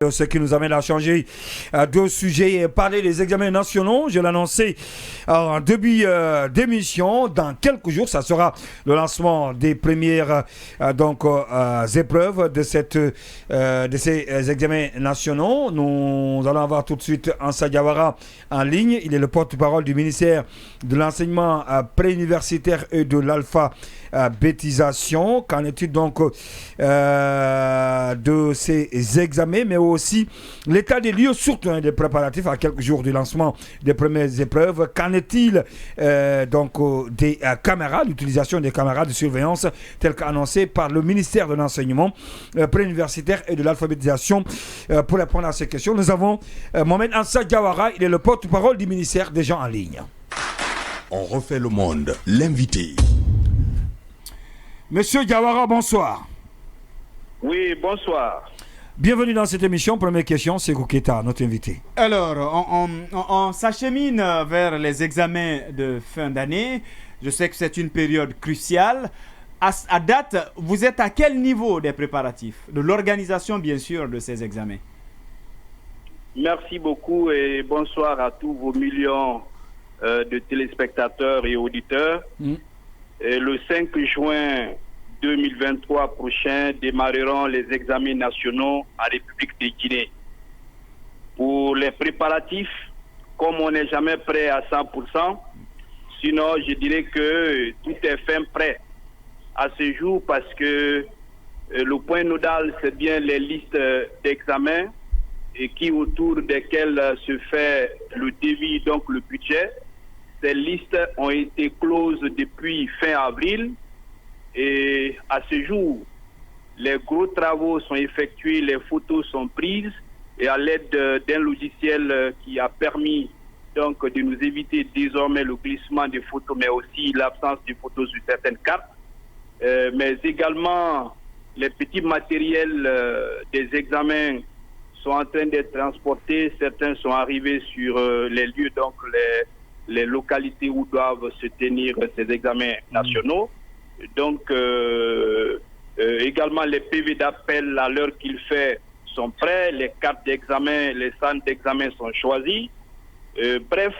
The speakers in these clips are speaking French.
Ce qui nous amène à changer de sujet et parler des examens nationaux. Je l'ai annoncé en début d'émission. Dans quelques jours, ça sera le lancement des premières épreuves de ces examens nationaux. Nous allons avoir tout de suite Ansa Diawara en ligne. Il est le porte-parole du ministère de l'enseignement préuniversitaire et de l'alphabétisation. Qu'en est-il donc de ces examens, mais aussi l'état des lieux, surtout des préparatifs à quelques jours du lancement des premières épreuves. Qu'en est-il des caméras, l'utilisation des caméras de surveillance telles qu'annoncées par le ministère de l'enseignement préuniversitaire et de l'alphabétisation? Pour répondre à ces questions, nous avons Mohamed Ansa Diawara, il est le porte-parole du ministère des gens en ligne. On refait le monde, l'invité. Monsieur Diawara, bonsoir. Oui, bonsoir. Bienvenue dans cette émission. Première question, c'est Kouketa, notre invité. Alors, on s'achemine vers les examens de fin d'année. Je sais que c'est une période cruciale. À date, vous êtes à quel niveau des préparatifs? De l'organisation, bien sûr, de ces examens. Merci beaucoup et bonsoir à tous vos millions de téléspectateurs et auditeurs. Et le 5 juin 2023 prochain démarreront les examens nationaux en République de Guinée. Pour les préparatifs, comme on n'est jamais prêt à 100%, sinon je dirais que tout est fin prêt à ce jour parce que le point nodal c'est bien les listes d'examens et qui autour desquelles se fait le devis, donc le budget. Ces listes ont été closes depuis fin avril. Et à ce jour, les gros travaux sont effectués, les photos sont prises et à l'aide d'un logiciel qui a permis donc de nous éviter désormais le glissement des photos, mais aussi l'absence de photos sur certaines cartes. Mais également, les petits matériels des examens sont en train d'être transportés. Certains sont arrivés sur les lieux, donc les localités où doivent se tenir ces examens nationaux. Donc, également les PV d'appel à l'heure qu'il fait sont prêts, les cartes d'examen, les centres d'examen sont choisis. Bref,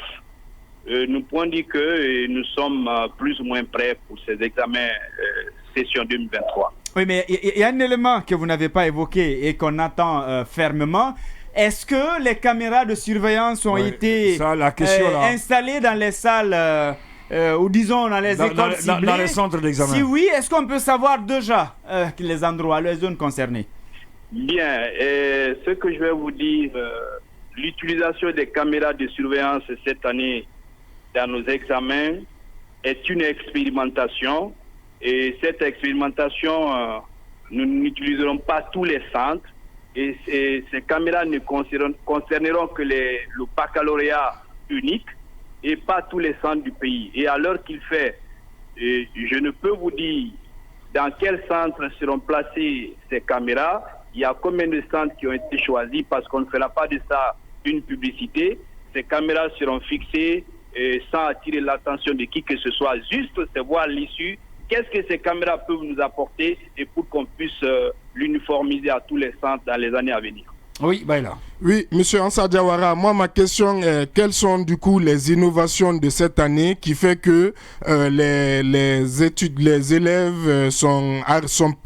nous pouvons dire que nous sommes plus ou moins prêts pour ces examens session 2023. Oui, mais il y a un élément que vous n'avez pas évoqué et qu'on attend fermement. Est-ce que les caméras de surveillance ont été installées dans les salles ou disons dans les écoles ciblées, dans les centres d'examen? Si oui, est-ce qu'on peut savoir déjà les endroits, les zones concernées? Bien, ce que je vais vous dire, l'utilisation des caméras de surveillance cette année dans nos examens est une expérimentation. Et cette expérimentation, nous n'utiliserons pas tous les centres. Et ces caméras ne concerneront que le baccalauréat unique et pas tous les centres du pays. Et à l'heure qu'il fait, je ne peux vous dire dans quels centres seront placées ces caméras. Il y a combien de centres qui ont été choisis parce qu'on ne fera pas de ça une publicité. Ces caméras seront fixées sans attirer l'attention de qui que ce soit. Juste c'est voir l'issue. Qu'est-ce que ces caméras peuvent nous apporter et pour qu'on puisse l'uniformiser à tous les centres dans les années à venir. Oui, là. Oui, monsieur Ansa Diawara, moi ma question est quelles sont du coup les innovations de cette année qui fait que les élèves sont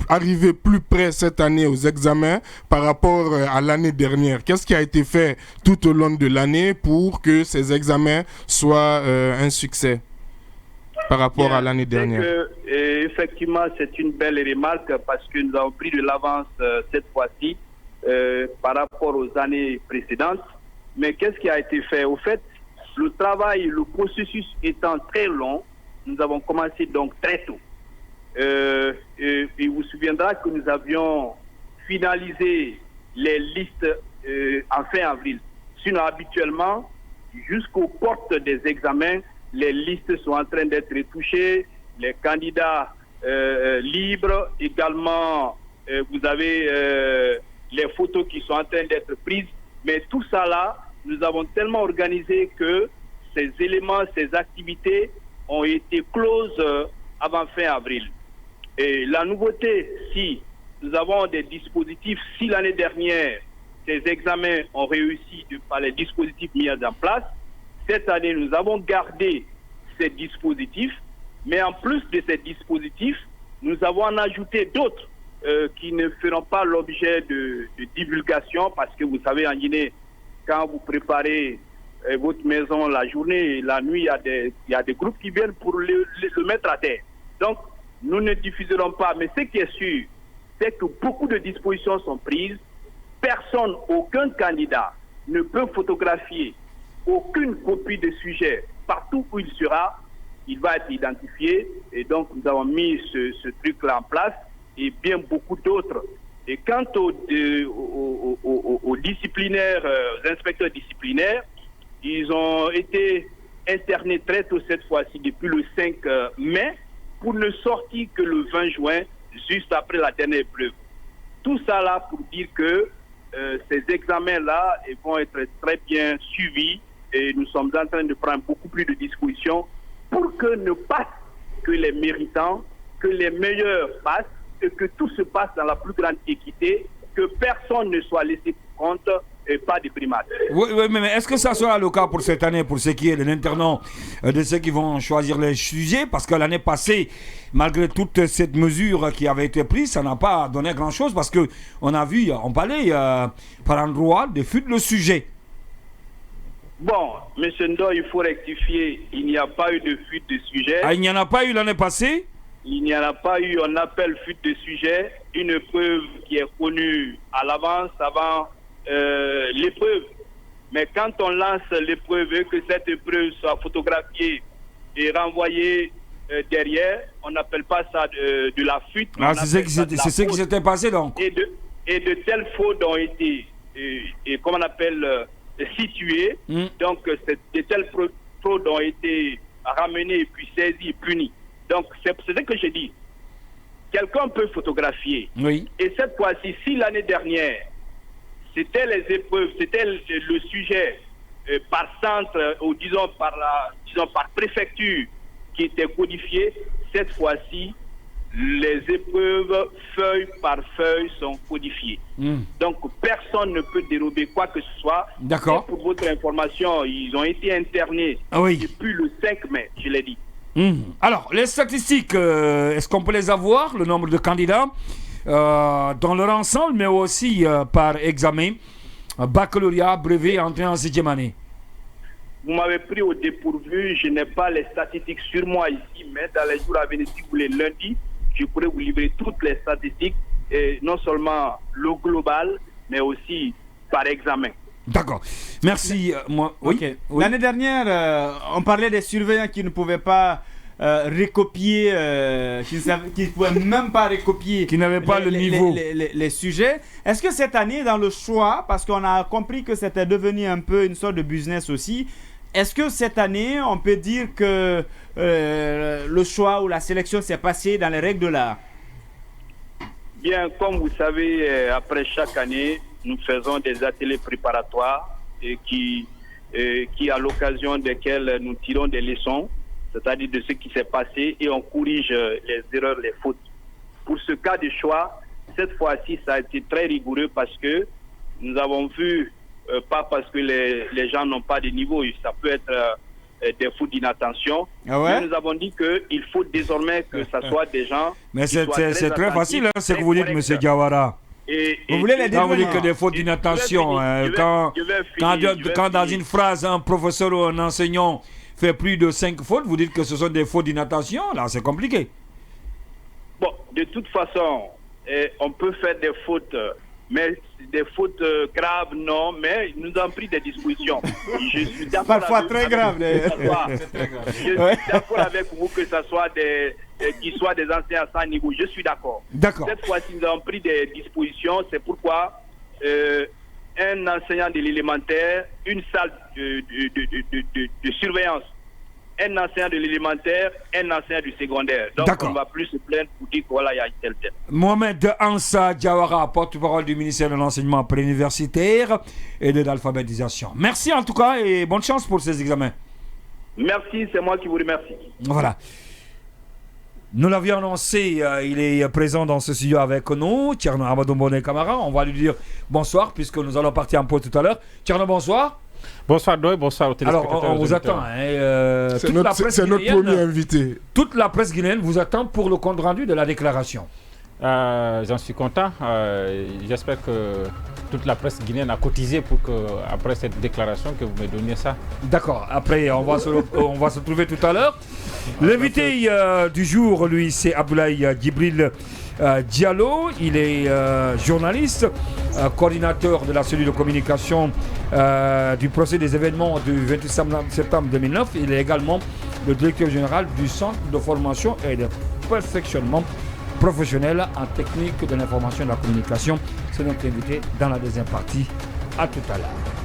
arrivés plus près cette année aux examens par rapport à l'année dernière? Qu'est-ce qui a été fait tout au long de l'année pour que ces examens soient un succès par rapport à l'année dernière? Effectivement, c'est une belle remarque parce que nous avons pris de l'avance cette fois-ci par rapport aux années précédentes. Mais qu'est-ce qui a été fait? Au fait, le travail, le processus étant très long, nous avons commencé donc très tôt. Il vous souviendra que nous avions finalisé les listes en fin avril. Sinon, habituellement, jusqu'aux portes des examens, les listes sont en train d'être retouchées, les candidats libres, également vous avez les photos qui sont en train d'être prises, mais tout ça là, nous avons tellement organisé que ces éléments, ces activités ont été closes avant fin avril. Et la nouveauté, si nous avons des dispositifs, si l'année dernière, ces examens ont réussi par les dispositifs mis en place. Cette année, nous avons gardé ces dispositifs, mais en plus de ces dispositifs, nous avons en ajouté d'autres qui ne feront pas l'objet de divulgation, parce que vous savez, en Guinée, quand vous préparez votre maison la journée et la nuit, il y a des groupes qui viennent pour le mettre à terre. Donc, nous ne diffuserons pas, mais ce qui est sûr, c'est que beaucoup de dispositions sont prises. Personne, aucun candidat ne peut photographier aucune copie de sujet. Partout où il sera, il va être identifié. Et donc, nous avons mis ce truc-là en place et bien beaucoup d'autres. Et quant aux disciplinaires, aux inspecteurs disciplinaires, ils ont été internés très tôt cette fois-ci, depuis le 5 mai, pour ne sortir que le 20 juin, juste après la dernière épreuve. Tout ça là pour dire que ces examens-là vont être très bien suivis et nous sommes en train de prendre beaucoup plus de dispositions pour que ne passent que les méritants, que les meilleurs passent et que tout se passe dans la plus grande équité, que personne ne soit laissé pour compte et pas de primates. Oui, mais est-ce que ça sera le cas pour cette année, pour ce qui est de l'internat, de ceux qui vont choisir les sujets? Parce que l'année passée, malgré toute cette mesure qui avait été prise, ça n'a pas donné grand-chose, parce qu'on a vu, on parlait par endroit de fuite de sujet. Bon, M. Ndo, il faut rectifier, il n'y a pas eu de fuite de sujet. Ah, il n'y en a pas eu l'année passée? Il n'y en a pas eu, on appelle fuite de sujet une épreuve qui est connue à l'avance, avant l'épreuve. Mais quand on lance l'épreuve et que cette épreuve soit photographiée et renvoyée derrière, on n'appelle pas ça de la fuite. Ah, c'est ce qui s'était passé donc. Et de telles fautes ont été, comment on appelle, situées. Donc, de telles fraudes ont été ramenées, puis saisies, punies. Donc, c'est ce que je dis. Quelqu'un peut photographier. Oui. Et cette fois-ci, si l'année dernière, c'était les épreuves, c'était le sujet par centre, ou disons par préfecture qui était codifié, cette fois-ci, les épreuves feuille par feuille sont codifiées. Donc personne ne peut dérober quoi que ce soit. D'accord. Et pour votre information, ils ont été internés depuis le 5 mai, je l'ai dit. Alors, les statistiques, est-ce qu'on peut les avoir, le nombre de candidats dans leur ensemble, mais aussi par examen, baccalauréat, brevet, entrée en 6e année? Vous m'avez pris au dépourvu, je n'ai pas les statistiques sur moi ici, mais dans les jours à venir, si vous voulez, lundi, je pourrais vous livrer toutes les statistiques, et non seulement le global, mais aussi par examen. D'accord. Merci. Oui. Okay. Oui. L'année dernière, on parlait des surveillants qui ne pouvaient pas recopier, qui ne pouvaient même pas recopier, qui n'avaient pas le niveau, les sujets. Est-ce que cette année, dans le choix, parce qu'on a compris que c'était devenu un peu une sorte de business aussi, est-ce que cette année, on peut dire que le choix ou la sélection s'est passé dans les règles de l'art? Bien, comme vous savez, après chaque année, nous faisons des ateliers préparatoires et qui à l'occasion desquels nous tirons des leçons, c'est-à-dire de ce qui s'est passé, et on corrige les erreurs, les fautes. Pour ce cas de choix, cette fois-ci, ça a été très rigoureux parce que nous avons vu, pas parce que les gens n'ont pas de niveau, ça peut être des fautes d'inattention. Ah ouais? Mais nous avons dit qu'il faut désormais que ce soit des gens... Mais c'est très facile, hein, ce que vous dites, M. Diawara. Vous voulez les quand vous dites que des fautes d'inattention, quand dans une phrase, un professeur ou un enseignant fait plus de 5 fautes, vous dites que ce sont des fautes d'inattention, là c'est compliqué. Bon, de toute façon, on peut faire des fautes, mais des fautes graves, non, mais nous avons pris des dispositions. Je suis d'accord. Parfois très grave. Je suis d'accord avec vous que ce soit qui soient des enseignants à 100 niveau. Je suis d'accord. D'accord. Cette fois-ci, nous avons pris des dispositions. C'est pourquoi un enseignant de l'élémentaire, une salle de surveillance, un enseignant de l'élémentaire, un enseignant du secondaire. Donc on ne va plus se plaindre pour dire que voilà, il y a tel. Mohamed Ansa Diawara, porte-parole du ministère de l'Enseignement préuniversitaire et de l'alphabétisation. Merci en tout cas et bonne chance pour ces examens. Merci, c'est moi qui vous remercie. Voilà. Nous l'avions annoncé, il est présent dans ce studio avec nous, Tcherno Amadou Mbone Camara. On va lui dire bonsoir puisque nous allons partir en pause tout à l'heure. Tcherno, bonsoir. Bonsoir Doy, bonsoir aux téléspectateurs. Alors, on vous attend. C'est notre premier invité. Toute la presse guinéenne vous attend pour le compte rendu de la déclaration. J'en suis content. J'espère que toute la presse guinéenne a cotisé pour que, après cette déclaration, que vous me donniez ça. D'accord. Après, on va se trouver tout à l'heure. L'invité du jour, lui, c'est Abdoulaye Djibril Diallo. Il est journaliste, coordinateur de la cellule de communication du procès des événements du 28 septembre 2009. Il est également le directeur général du Centre de formation et de perfectionnement professionnel en technique de l'information et de la communication. C'est notre invité dans la deuxième partie. À tout à l'heure.